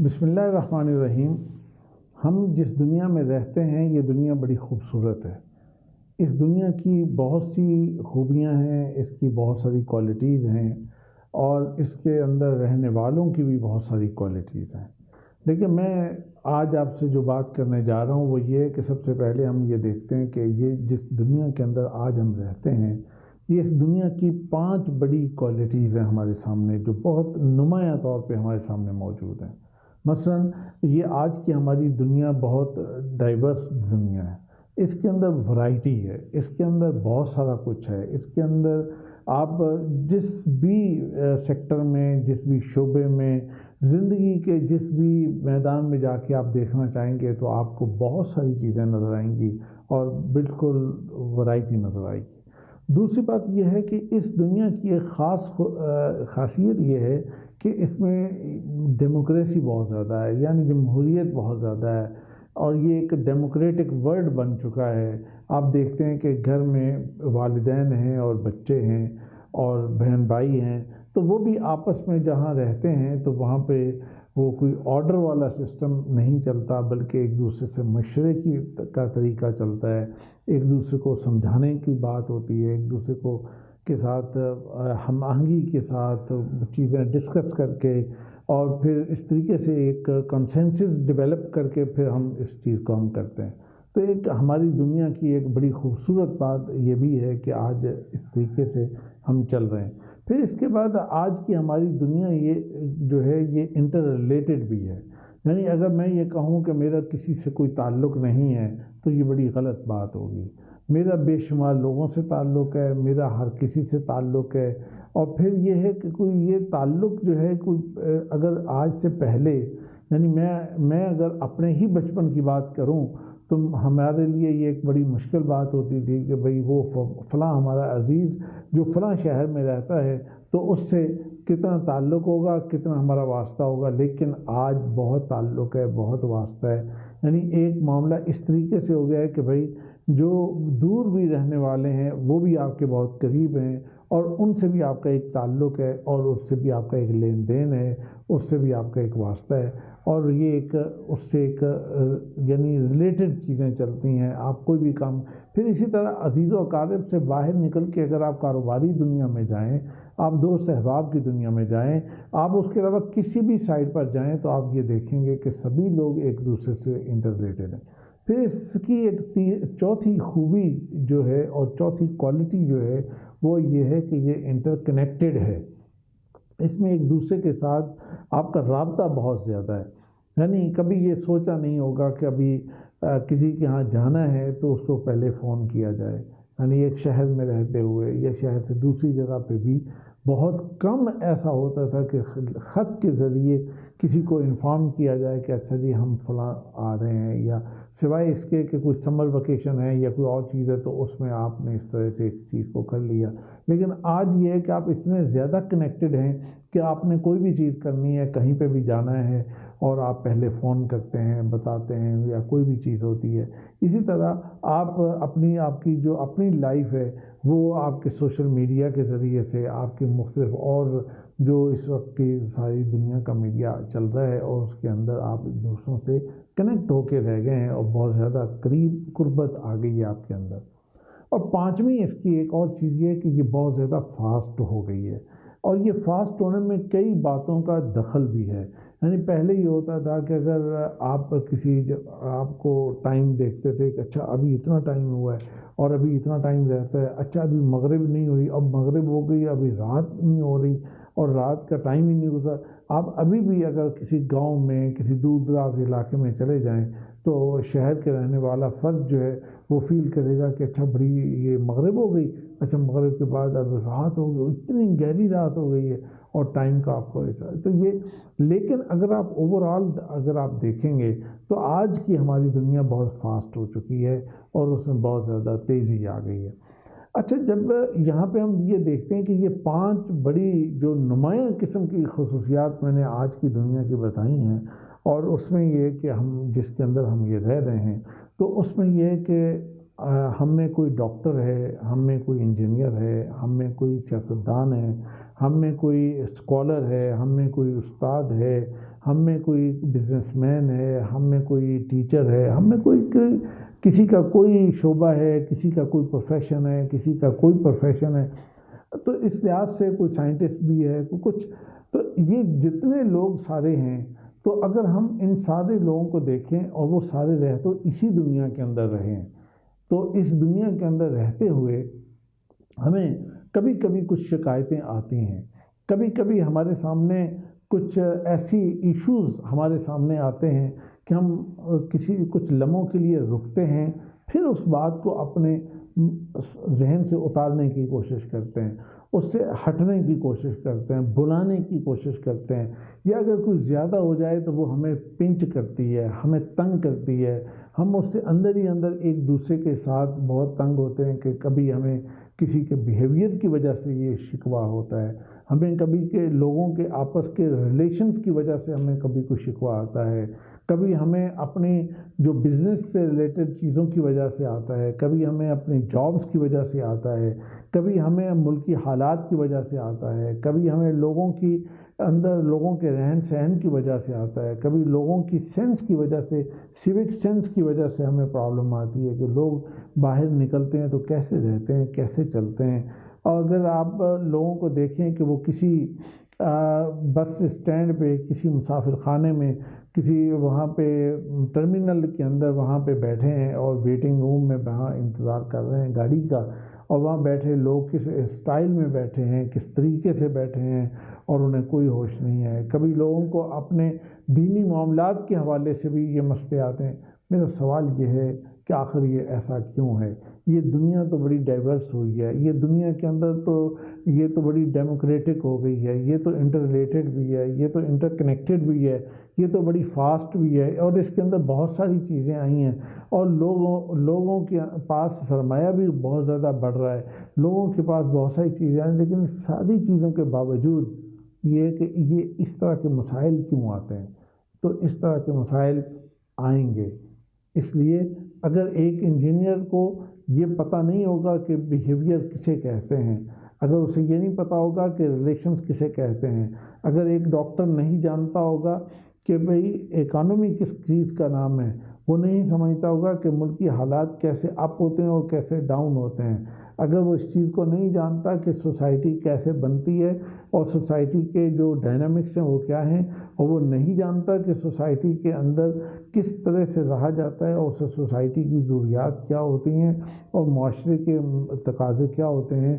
بسم اللہ الرحمن الرحیم۔ ہم جس دنیا میں رہتے ہیں یہ دنیا بڑی خوبصورت ہے۔ اس دنیا کی بہت سی خوبیاں ہیں، اس کی بہت ساری کوالٹیز ہیں اور اس کے اندر رہنے والوں کی بھی بہت ساری کوالٹیز ہیں۔ لیکن میں آج آپ سے جو بات کرنے جا رہا ہوں وہ یہ ہے کہ سب سے پہلے ہم یہ دیکھتے ہیں کہ یہ جس دنیا کے اندر آج ہم رہتے ہیں یہ اس دنیا کی 5 بڑی کوالٹیز ہیں ہمارے سامنے، جو بہت نمایاں طور پہ ہمارے سامنے موجود ہیں۔ مثلا یہ آج کی ہماری دنیا بہت ڈائیورس دنیا ہے، اس کے اندر ورائٹی ہے، اس کے اندر بہت سارا کچھ ہے، اس کے اندر آپ جس بھی سیکٹر میں، جس بھی شعبے میں، زندگی کے جس بھی میدان میں جا کے آپ دیکھنا چاہیں گے تو آپ کو بہت ساری چیزیں نظر آئیں گی اور بالکل ورائٹی نظر آئے گی۔ دوسری بات یہ ہے کہ اس دنیا کی ایک خاصیت یہ ہے کہ اس میں ڈیموکریسی بہت زیادہ ہے، یعنی جمہوریت بہت زیادہ ہے اور یہ ایک ڈیموکریٹک ورلڈ بن چکا ہے۔ آپ دیکھتے ہیں کہ گھر میں والدین ہیں اور بچے ہیں اور بہن بھائی ہیں، تو وہ بھی آپس میں جہاں رہتے ہیں تو وہاں پہ وہ کوئی آرڈر والا سسٹم نہیں چلتا، بلکہ ایک دوسرے سے مشورے کا طریقہ چلتا ہے، ایک دوسرے کو سمجھانے کی بات ہوتی ہے، ایک دوسرے کو کے ساتھ ہم آہنگی کے ساتھ چیزیں ڈسکس کر کے اور پھر اس طریقے سے ایک کنسنسس ڈیولپ کر کے پھر ہم اس چیز کو ہم کرتے ہیں۔ تو ایک ہماری دنیا کی ایک بڑی خوبصورت بات یہ بھی ہے کہ آج اس طریقے سے ہم چل رہے ہیں۔ پھر اس کے بعد آج کی ہماری دنیا یہ جو ہے یہ انٹر ریلیٹڈ بھی ہے، یعنی اگر میں یہ کہوں کہ میرا کسی سے کوئی تعلق نہیں ہے تو یہ بڑی غلط بات ہوگی۔ میرا بے شمار لوگوں سے تعلق ہے، میرا ہر کسی سے تعلق ہے، اور پھر یہ ہے کہ کوئی یہ تعلق جو ہے کوئی اگر آج سے پہلے، یعنی میں اگر اپنے ہی بچپن کی بات کروں تو ہمارے لیے یہ ایک بڑی مشکل بات ہوتی تھی کہ بھئی وہ فلاں ہمارا عزیز جو فلاں شہر میں رہتا ہے تو اس سے کتنا تعلق ہوگا، کتنا ہمارا واسطہ ہوگا، لیکن آج بہت تعلق ہے، بہت واسطہ ہے۔ یعنی ایک معاملہ اس طریقے سے ہو گیا ہے کہ بھئی جو دور بھی رہنے والے ہیں وہ بھی آپ کے بہت قریب ہیں اور ان سے بھی آپ کا ایک تعلق ہے اور اس سے بھی آپ کا ایک لین دین ہے، اس سے بھی آپ کا ایک واسطہ ہے، اور یہ ایک اس سے ایک یعنی ریلیٹڈ چیزیں چلتی ہیں۔ آپ کوئی بھی کام، پھر اسی طرح عزیز و اقارب سے باہر نکل کے اگر آپ کاروباری دنیا میں جائیں، آپ دوست احباب کی دنیا میں جائیں، آپ اس کے علاوہ کسی بھی سائٹ پر جائیں تو آپ یہ دیکھیں گے کہ سبھی لوگ ایک دوسرے سے انٹر ریلیٹڈ ہیں۔ پھر اس کی ایک چوتھی خوبی جو ہے اور چوتھی کوالٹی جو ہے وہ یہ ہے کہ یہ انٹر کنیکٹڈ ہے۔ اس میں ایک دوسرے کے ساتھ آپ کا رابطہ بہت زیادہ ہے، یعنی کبھی یہ سوچا نہیں ہوگا کہ ابھی کسی کے ہاں جانا ہے تو اس کو پہلے فون کیا جائے، یعنی ایک شہر میں رہتے ہوئے یا شہر سے دوسری جگہ پہ بھی بہت کم ایسا ہوتا تھا کہ خط کے ذریعے کسی کو انفارم کیا جائے کہ اچھا جی ہم فلاں آ رہے ہیں، یا سوائے اس کے کہ کوئی سمر ویکیشن ہے یا کوئی اور چیز ہے تو اس میں آپ نے اس طرح سے ایک چیز کو کر لیا۔ لیکن آج یہ ہے کہ آپ اتنے زیادہ کنیکٹڈ ہیں کہ آپ نے کوئی بھی چیز کرنی ہے، کہیں پہ بھی جانا ہے اور آپ پہلے فون کرتے ہیں، بتاتے ہیں، یا کوئی بھی چیز ہوتی ہے۔ اسی طرح آپ کی جو اپنی لائف ہے وہ آپ کے سوشل میڈیا کے ذریعے سے، آپ کے مختلف اور جو اس وقت کی ساری دنیا کا میڈیا چل رہا ہے اور اس کے اندر آپ دوسروں سے کنیکٹ ہو کے رہ گئے ہیں اور بہت زیادہ قربت آ گئی ہے آپ کے اندر۔ اور پانچویں اس کی ایک اور چیز یہ ہے کہ یہ بہت زیادہ فاسٹ ہو گئی ہے، اور یہ فاسٹ ہونے میں کئی باتوں کا دخل بھی ہے۔ یعنی پہلے یہ ہوتا تھا کہ اگر آپ آپ کو ٹائم دیکھتے تھے کہ اچھا ابھی اتنا ٹائم ہوا ہے اور ابھی اتنا ٹائم رہتا ہے، اچھا ابھی مغرب نہیں ہوئی، اب مغرب ہو گئی، ابھی رات نہیں ہو رہی اور رات کا ٹائم ہی نہیں گزرا۔ آپ ابھی بھی اگر کسی گاؤں میں، کسی دور دراز علاقے میں چلے جائیں تو شہر کے رہنے والا فرد جو ہے وہ فیل کرے گا کہ اچھا بڑی یہ مغرب ہو گئی، اچھا مغرب کے بعد اب رات ہو گئی، اتنی گہری رات ہو گئی ہے اور ٹائم کا آپ کو ایسا تو یہ۔ لیکن اگر آپ اگر آپ دیکھیں گے تو آج کی ہماری دنیا بہت فاسٹ ہو چکی ہے اور اس میں بہت زیادہ تیزی آ گئی ہے۔ اچھا، جب یہاں پہ ہم یہ دیکھتے ہیں کہ یہ 5 بڑی جو نمایاں قسم کی خصوصیات میں نے آج کی دنیا کی بتائی ہیں، اور اس میں یہ کہ ہم جس کے اندر ہم یہ رہ رہے ہیں تو اس میں یہ ہے کہ ہم میں کوئی ڈاکٹر ہے، ہم میں کوئی انجینئر ہے، ہم میں کوئی سیاستدان ہے، ہم میں کوئی اسکالر ہے، ہم میں کوئی استاد ہے، ہم میں کوئی بزنس مین ہے، ہم میں کوئی ٹیچر ہے، ہم میں کوئی کسی کا کوئی شعبہ ہے، کسی کا کوئی پروفیشن ہے، کسی کا کوئی پروفیشن ہے، تو اس لحاظ سے کوئی سائنٹسٹ بھی ہے، کوئی کچھ، تو یہ جتنے لوگ سارے ہیں، تو اگر ہم ان سارے لوگوں کو دیکھیں اور وہ سارے رہ تو اسی دنیا کے اندر رہیں، تو اس دنیا کے اندر رہتے ہوئے ہمیں کبھی کبھی کچھ شکایتیں آتی ہیں، کبھی کبھی ہمارے سامنے کچھ ایسی ایشوز ہمارے سامنے آتے ہیں کہ ہم کچھ لمحوں کے لیے رکتے ہیں، پھر اس بات کو اپنے ذہن سے اتارنے کی کوشش کرتے ہیں، اس سے ہٹنے کی کوشش کرتے ہیں، بلانے کی کوشش کرتے ہیں، یا اگر کوئی زیادہ ہو جائے تو وہ ہمیں پنچ کرتی ہے، ہمیں تنگ کرتی ہے، ہم اس سے اندر ہی اندر ایک دوسرے کے ساتھ بہت تنگ ہوتے ہیں کہ کبھی ہمیں کسی کے بیہیویئر کی وجہ سے یہ شکوہ ہوتا ہے، ہمیں کبھی کے لوگوں کے آپس کے ریلیشنز کی وجہ سے ہمیں کبھی کوئی شکوہ آتا ہے، کبھی ہمیں اپنی جو بزنس سے ریلیٹڈ چیزوں کی وجہ سے آتا ہے، کبھی ہمیں اپنی جابس کی وجہ سے آتا ہے، کبھی ہمیں ملکی حالات کی وجہ سے آتا ہے، کبھی ہمیں لوگوں کی اندر لوگوں کے رہن سہن کی وجہ سے آتا ہے، کبھی لوگوں کی سینس کی وجہ سے، سیوک سینس کی وجہ سے ہمیں پرابلم آتی ہے کہ لوگ باہر نکلتے ہیں تو کیسے رہتے ہیں، کیسے چلتے ہیں، اور اگر آپ لوگوں کو دیکھیں کہ وہ کسی بس اسٹینڈ پہ، کسی مسافر خانے میں، کسی وہاں پہ ٹرمینل کے اندر وہاں پہ بیٹھے ہیں اور ویٹنگ روم میں وہاں انتظار کر رہے ہیں گاڑی کا، اور وہاں بیٹھے لوگ کس اسٹائل میں بیٹھے ہیں، کس طریقے سے بیٹھے ہیں، اور انہیں کوئی ہوش نہیں ہے، کبھی لوگوں کو اپنے دینی معاملات کے حوالے سے بھی یہ مسئلے آتے ہیں۔ میرا سوال یہ ہے کہ آخر یہ ایسا کیوں ہے؟ یہ دنیا تو بڑی ڈائیورس ہوئی ہے، یہ دنیا کے اندر تو یہ تو بڑی ڈیموکریٹک ہو گئی ہے، یہ تو انٹر ریلیٹڈ بھی ہے، یہ تو انٹر کنیکٹڈ بھی ہے، یہ تو بڑی فاسٹ بھی ہے، اور اس کے اندر بہت ساری چیزیں آئی ہیں، اور لوگوں کے پاس سرمایہ بھی بہت زیادہ بڑھ رہا ہے، لوگوں کے پاس بہت ساری چیزیں آئی ہیں، لیکن ساری چیزوں کے باوجود یہ کہ یہ اس طرح کے مسائل کیوں آتے ہیں؟ تو اس طرح کے مسائل آئیں گے، اس لیے اگر ایک انجینئر کو یہ پتہ نہیں ہوگا کہ بیہیویئر کسے کہتے ہیں، اگر اسے یہ نہیں پتہ ہوگا کہ ریلیشنز کسے کہتے ہیں، اگر ایک ڈاکٹر نہیں جانتا ہوگا کہ بھئی اکانومی کس چیز کا نام ہے، وہ نہیں سمجھتا ہوگا کہ ملکی حالات کیسے اپ ہوتے ہیں اور کیسے ڈاؤن ہوتے ہیں، اگر وہ اس چیز کو نہیں جانتا کہ سوسائٹی کیسے بنتی ہے اور سوسائٹی کے جو ڈائنامکس ہیں وہ کیا ہیں، اور وہ نہیں جانتا کہ سوسائٹی کے اندر کس طرح سے رہا جاتا ہے اور سوسائٹی کی ضروریات کیا ہوتی ہیں اور معاشرے کے تقاضے کیا ہوتے ہیں،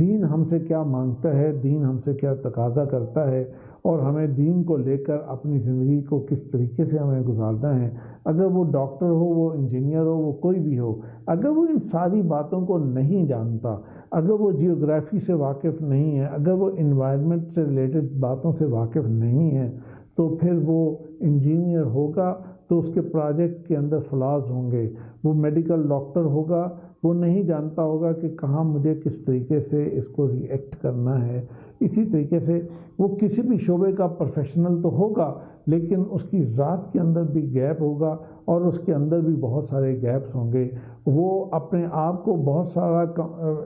دین ہم سے کیا مانگتا ہے، دین ہم سے کیا تقاضا کرتا ہے، اور ہمیں دین کو لے کر اپنی زندگی کو کس طریقے سے ہمیں گزارنا ہے، اگر وہ ڈاکٹر ہو، وہ انجینئر ہو، وہ کوئی بھی ہو، اگر وہ ان ساری باتوں کو نہیں جانتا، اگر وہ جیوگرافی سے واقف نہیں ہے، اگر وہ انوائرمنٹ سے ریلیٹڈ باتوں سے واقف نہیں ہے، تو پھر وہ انجینئر ہوگا تو اس کے پروجیکٹ کے اندر فلاز ہوں گے، وہ میڈیکل ڈاکٹر ہوگا، وہ نہیں جانتا ہوگا کہ کہاں مجھے کس طریقے سے اس کو ری ایکٹ کرنا ہے، اسی طریقے سے وہ کسی بھی شعبے کا پروفیشنل تو ہوگا، لیکن اس کی ذات کے اندر بھی گیپ ہوگا اور اس کے اندر بھی بہت سارے گیپس ہوں گے، وہ اپنے آپ کو بہت سارا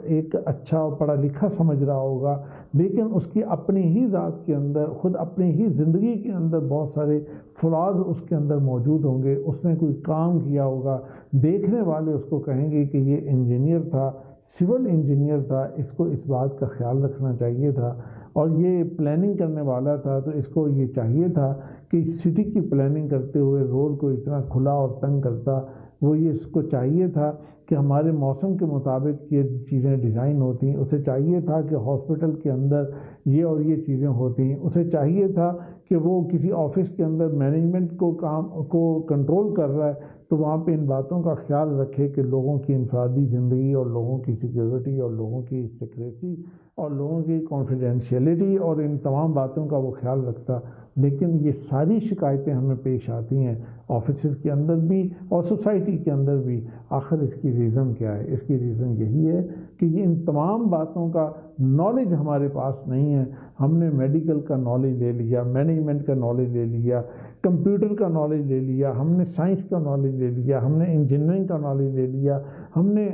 ایک اچھا پڑھا لکھا سمجھ رہا ہوگا، لیکن اس کی اپنی ہی ذات کے اندر، خود اپنی ہی زندگی کے اندر بہت سارے فلاز اس کے اندر موجود ہوں گے، اس نے کوئی کام کیا ہوگا، دیکھنے والے اس کو کہیں گے کہ یہ انجینئر تھا، سول انجینئر تھا، اس کو اس بات کا خیال رکھنا چاہیے تھا، اور یہ پلاننگ کرنے والا تھا تو اس کو یہ چاہیے تھا کہ سٹی کی پلاننگ کرتے ہوئے روڈ کو اتنا کھلا اور تنگ کرتا، وہ یہ اس کو چاہیے تھا کہ ہمارے موسم کے مطابق یہ چیزیں ڈیزائن ہوتی ہیں، اسے چاہیے تھا کہ ہاسپٹل کے اندر یہ اور یہ چیزیں ہوتی ہیں، اسے چاہیے تھا کہ وہ کسی آفس کے اندر مینجمنٹ کو کنٹرول کر رہا ہے تو وہاں پہ ان باتوں کا خیال رکھے کہ لوگوں کی انفرادی زندگی اور لوگوں کی سیکیورٹی اور لوگوں کی سیکریسی اور لوگوں کی کانفیڈینشیلٹی اور ان تمام باتوں کا وہ خیال رکھتا، لیکن یہ ساری شکایتیں ہمیں پیش آتی ہیں آفیسز کے اندر بھی اور سوسائٹی کے اندر بھی۔ آخر اس کی ریزن کیا ہے؟ اس کی ریزن یہی ہے کہ یہ ان تمام باتوں کا نالج ہمارے پاس نہیں ہے، ہم نے میڈیکل کا نالج لے لیا، مینجمنٹ کا نالج لے لیا، کمپیوٹر کا نالج لے لیا، ہم نے سائنس کا نالج لے لیا، ہم نے انجینئرنگ کا نالج لے لیا، ہم نے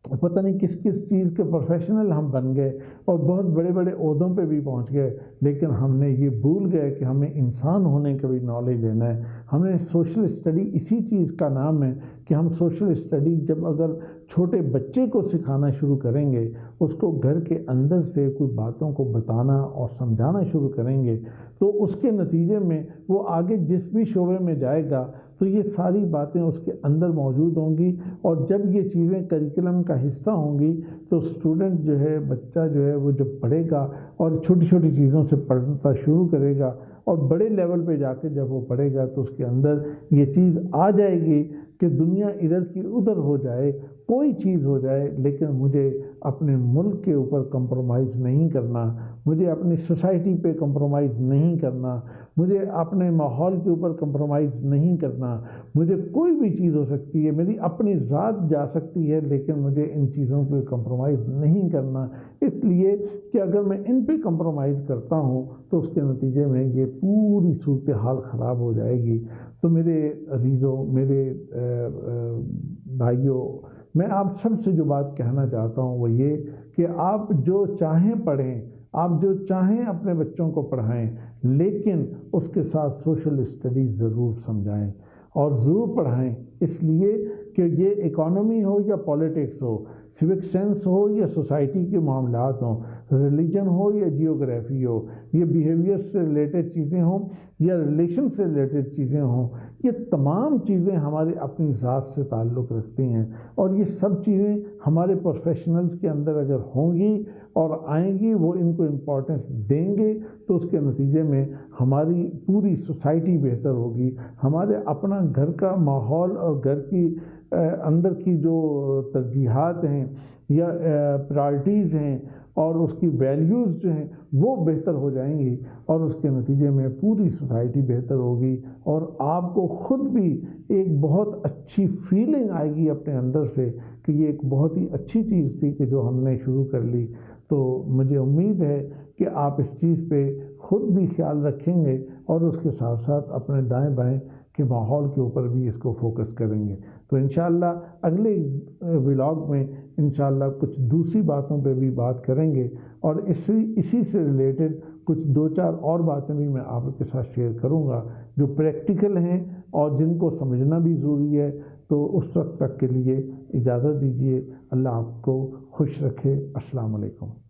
پتہ نہیں کس کس چیز کے پروفیشنل ہم بن گئے اور بہت بڑے بڑے عہدوں پہ بھی پہنچ گئے، لیکن ہم نے یہ بھول گئے کہ ہمیں انسان ہونے کا بھی نالج لینا ہے۔ ہم نے سوشل اسٹڈی اسی چیز کا نام ہے کہ ہم سوشل اسٹڈی جب اگر چھوٹے بچے کو سکھانا شروع کریں گے، اس کو گھر کے اندر سے کوئی باتوں کو بتانا اور سمجھانا شروع کریں گے، تو اس کے نتیجے میں وہ آگے جس بھی شعبے میں جائے گا تو یہ ساری باتیں اس کے اندر موجود ہوں گی، اور جب یہ چیزیں کریکلم کا حصہ ہوں گی تو اسٹوڈنٹ جو ہے، بچہ جو ہے، وہ جب پڑھے گا اور چھوٹی چھوٹی چیزوں سے پڑھنا شروع کرے گا اور بڑے لیول پہ جا کے جب وہ پڑھے گا تو اس کے اندر یہ چیز آ جائے گی کہ دنیا ادھر کی ادھر ہو جائے، کوئی چیز ہو جائے، لیکن مجھے اپنے ملک کے اوپر کمپرومائز نہیں کرنا، مجھے اپنی سوسائٹی پہ کمپرومائز نہیں کرنا، مجھے اپنے ماحول کے اوپر کمپرومائز نہیں کرنا۔ مجھے کوئی بھی چیز ہو سکتی ہے، میری اپنی ذات جا سکتی ہے، لیکن مجھے ان چیزوں پہ کمپرومائز نہیں کرنا، اس لیے کہ اگر میں ان پہ کمپرومائز کرتا ہوں تو اس کے نتیجے میں یہ پوری صورتحال خراب ہو جائے گی۔ تو میرے عزیزوں، میرے بھائیوں، میں آپ سب سے جو بات کہنا چاہتا ہوں وہ یہ کہ آپ جو چاہیں پڑھیں، آپ جو چاہیں اپنے بچوں کو پڑھائیں، لیکن اس کے ساتھ سوشل اسٹڈیز ضرور سمجھائیں اور ضرور پڑھائیں، اس لیے کہ یہ اکانومی ہو یا پولیٹکس ہو، سوک سینس ہو یا سوسائٹی کے معاملات ہوں، ریلیجن ہو یا جیوگرافی ہو، یہ بیہیویئر سے ریلیٹڈ چیزیں ہوں یا ریلیشن سے ریلیٹڈ چیزیں ہوں، یہ تمام چیزیں ہماری اپنی ذات سے تعلق رکھتی ہیں، اور یہ سب چیزیں ہمارے پروفیشنلز کے اندر اگر ہوں گی اور آئیں گی، وہ ان کو امپورٹنس دیں گے، تو اس کے نتیجے میں ہماری پوری سوسائٹی بہتر ہوگی، ہمارے اپنا گھر کا ماحول اور گھر کی اندر کی جو ترجیحات ہیں یا پرائرٹیز ہیں اور اس کی ویلیوز جو ہیں وہ بہتر ہو جائیں گی، اور اس کے نتیجے میں پوری سوسائٹی بہتر ہوگی، اور آپ کو خود بھی ایک بہت اچھی فیلنگ آئے گی اپنے اندر سے کہ یہ ایک بہت ہی اچھی چیز تھی کہ جو ہم نے شروع کر لی۔ تو مجھے امید ہے کہ آپ اس چیز پہ خود بھی خیال رکھیں گے اور اس کے ساتھ ساتھ اپنے دائیں بائیں کے ماحول کے اوپر بھی اس کو فوکس کریں گے۔ تو انشاءاللہ اگلے ولاگ میں انشاءاللہ کچھ دوسری باتوں پہ بھی بات کریں گے، اور اسی سے ریلیٹڈ کچھ دو چار اور باتیں بھی میں آپ کے ساتھ شیئر کروں گا جو پریکٹیکل ہیں اور جن کو سمجھنا بھی ضروری ہے۔ تو اس وقت تک کے لیے اجازت دیجیے، اللہ آپ کو خوش رکھے۔ السلام علیکم۔